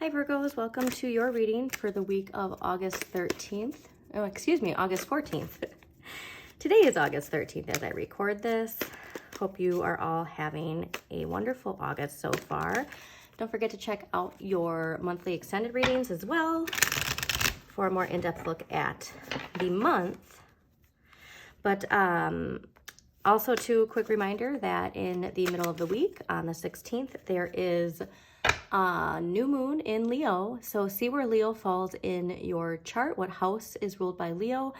Hi Virgos, welcome to your reading for the week of August 13th. Oh, excuse me, August 14th. Today is August 13th as I record this. Hope you are all having a wonderful August so far. Don't forget to check out your monthly extended readings as well for a more in-depth look at the month. But also, too, quick reminder that in the middle of the week on the 16th, there is new moon in Leo. So see where Leo falls in your chart, what house is ruled by Leo,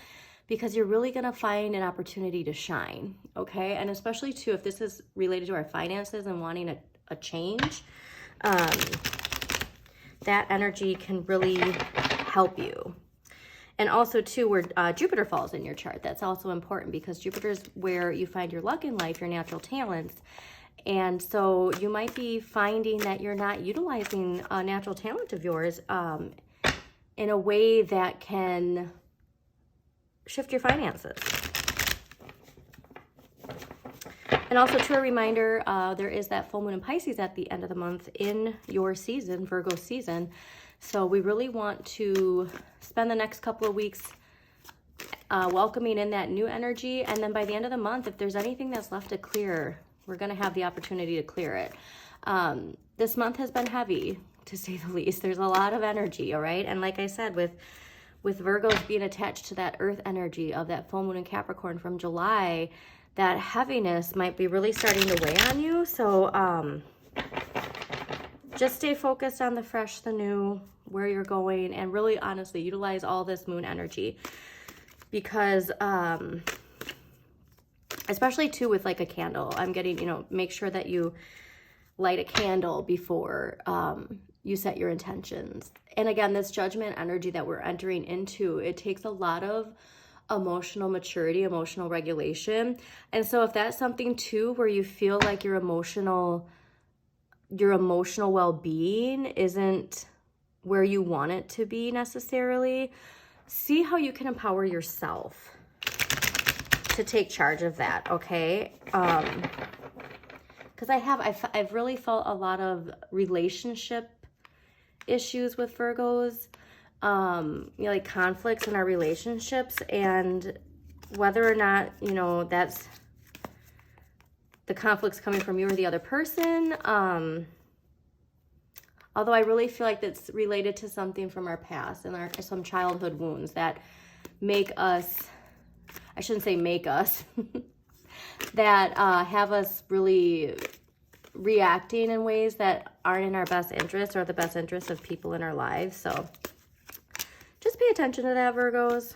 because you're really going to find an opportunity to shine, okay? And especially too, if this is related to our finances and wanting a change, that energy can really help you. And also too, where Jupiter falls in your chart, that's also important because Jupiter is where you find your luck in life, your natural talents. And so you might be finding that you're not utilizing a natural talent of yours in a way that can shift your finances. And also, to a reminder, there is that full moon in Pisces at the end of the month in your season, Virgo season. So we really want to spend the next couple of weeks welcoming in that new energy. And then by the end of the month, if there's anything that's left to clear, we're going to have the opportunity to clear it. This month has been heavy, to say the least. There's a lot of energy, all right? And like I said, with Virgos being attached to that earth energy of that full moon in Capricorn from July, that heaviness might be really starting to weigh on you. So just stay focused on the fresh, the new, where you're going, and really honestly utilize all this moon energy. Because especially too with like a candle, I'm getting, make sure that you light a candle before you set your intentions. And again, this judgment energy that we're entering into, it takes a lot of emotional maturity, emotional regulation. And so if that's something too where you feel like your emotional well-being isn't where you want it to be necessarily, see how you can empower yourself to take charge of that, okay? Because I've really felt a lot of relationship issues with Virgos, like conflicts in our relationships, and whether or not, that's the conflicts coming from you or the other person. Although I really feel like that's related to something from our past and some childhood wounds that make us, I shouldn't say make us, that have us really reacting in ways that aren't in our best interest or the best interest of people in our lives. So just pay attention to that, Virgos.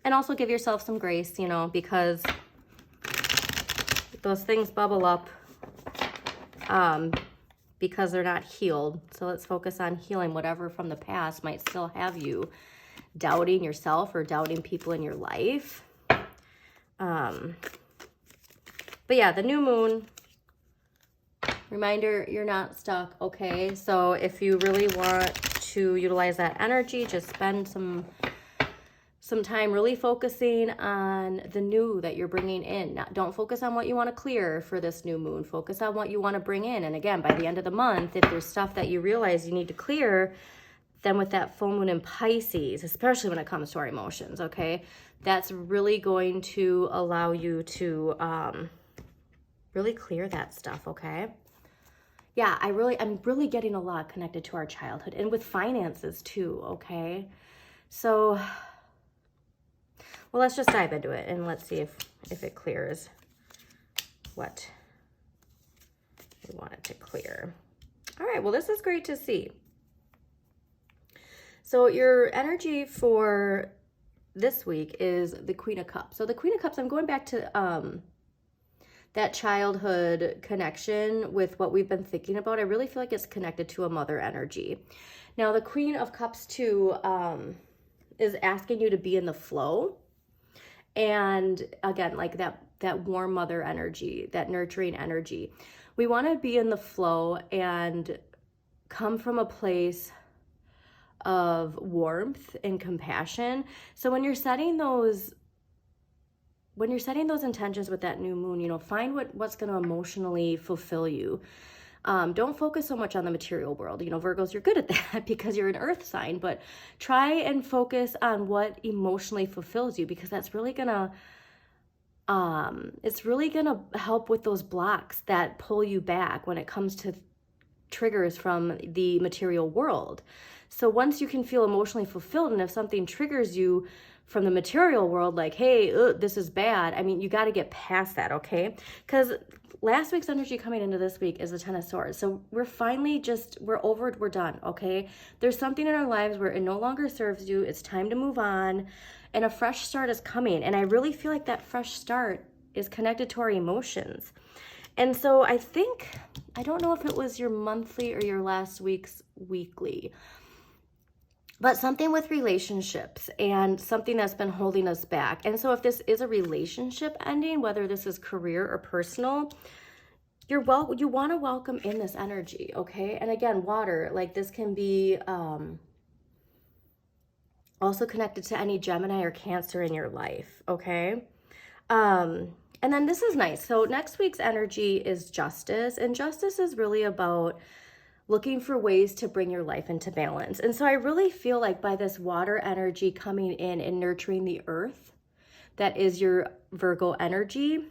And also give yourself some grace, because those things bubble up because they're not healed. So let's focus on healing whatever from the past might still have you doubting yourself or doubting people in your life. But yeah, the new moon, reminder, you're not stuck, okay? So if you really want to utilize that energy, just spend some time really focusing on the new that you're bringing in. Now, don't focus on what you want to clear for this new moon. Focus on what you want to bring in. And again, by the end of the month, if there's stuff that you realize you need to clear, then with that full moon in Pisces, especially when it comes to our emotions, okay, that's really going to allow you to really clear that stuff, okay? Yeah, I'm really getting a lot connected to our childhood and with finances too, okay? So, well, let's just dive into it and let's see if it clears what we want it to clear. All right, well, this is great to see. So your energy for this week is the Queen of Cups. So the Queen of Cups, I'm going back to that childhood connection with what we've been thinking about. I really feel like it's connected to a mother energy. Now, the Queen of Cups too is asking you to be in the flow. And again, like that warm mother energy, that nurturing energy. We want to be in the flow and come from a place of warmth and compassion. So when you're setting those intentions with that new moon, find what's going to emotionally fulfill you. Don't focus so much on the material world. You know, Virgos, you're good at that because you're an earth sign, but try and focus on what emotionally fulfills you, because that's really gonna, it's really gonna help with those blocks that pull you back when it comes to triggers from the material world. So once you can feel emotionally fulfilled, and if something triggers you from the material world, like, hey, this is bad, I mean, you got to get past that, okay? Because last week's energy coming into this week is the Ten of Swords. So we're finally we're over it, we're done, okay? There's something in our lives where it no longer serves you. It's time to move on, and a fresh start is coming. And I really feel like that fresh start is connected to our emotions. And so I think, I don't know if it was your monthly or your last week's weekly, but something with relationships and something that's been holding us back. And so if this is a relationship ending, whether this is career or personal, you want to welcome in this energy, okay? And again, water, like this can be also connected to any Gemini or Cancer in your life, okay? And then this is nice. So next week's energy is justice, and justice is really about looking for ways to bring your life into balance. And so I really feel like by this water energy coming in and nurturing the earth, that is your Virgo energy,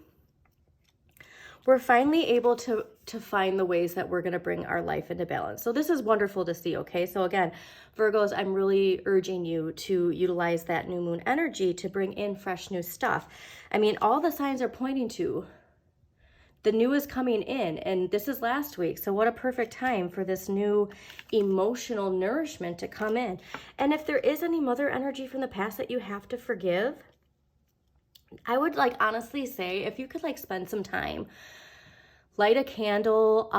we're finally able to find the ways that we're going to bring our life into balance. So this is wonderful to see, okay? So again, Virgos, I'm really urging you to utilize that new moon energy to bring in fresh new stuff. I mean, all the signs are pointing to the new is coming in, and this is last week. So what a perfect time for this new emotional nourishment to come in. And if there is any mother energy from the past that you have to forgive, I would like honestly say, if you could like spend some time, light a candle,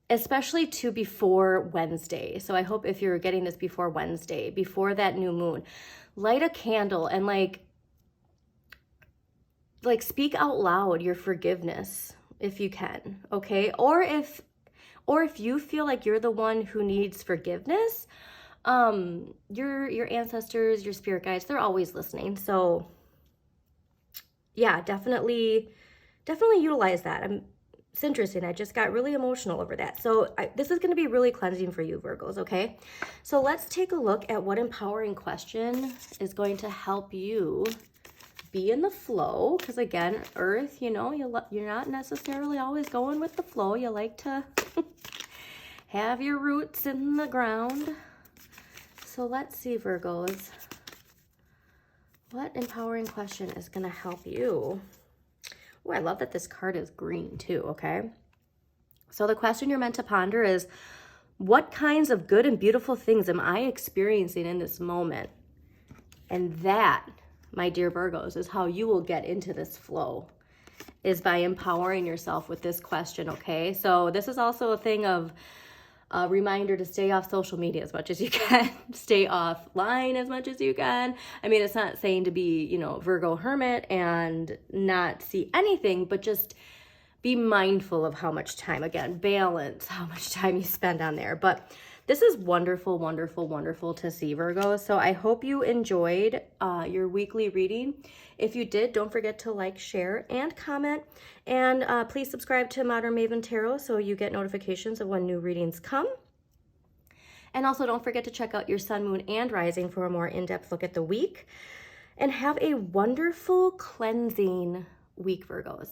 especially before Wednesday. So I hope if you're getting this before Wednesday, before that new moon, light a candle and like speak out loud your forgiveness if you can, okay? Or if you feel like you're the one who needs forgiveness, your ancestors, your spirit guides, they're always listening. So yeah, definitely utilize that. It's interesting. I just got really emotional over that. So this is going to be really cleansing for you, Virgos, okay? So let's take a look at what empowering question is going to help you be in the flow, because again, Earth, you know, you're not necessarily always going with the flow. You like to have your roots in the ground. So let's see, Virgos, what empowering question is going to help you? Oh, I love that this card is green too, okay? So the question you're meant to ponder is, what kinds of good and beautiful things am I experiencing in this moment? And that, my dear Virgos, is how you will get into this flow, is by empowering yourself with this question, okay? So this is also a thing of a reminder to stay off social media as much as you can, stay offline as much as you can. I mean, it's not saying to be, you know, Virgo hermit and not see anything, but just be mindful of how much time, again, balance how much time you spend on there. But this is wonderful, wonderful, wonderful to see, Virgo. So I hope you enjoyed your weekly reading. If you did, don't forget to like, share, and comment. And please subscribe to Modern Maven Tarot so you get notifications of when new readings come. And also don't forget to check out your sun, moon, and rising for a more in-depth look at the week. And have a wonderful cleansing week, Virgos.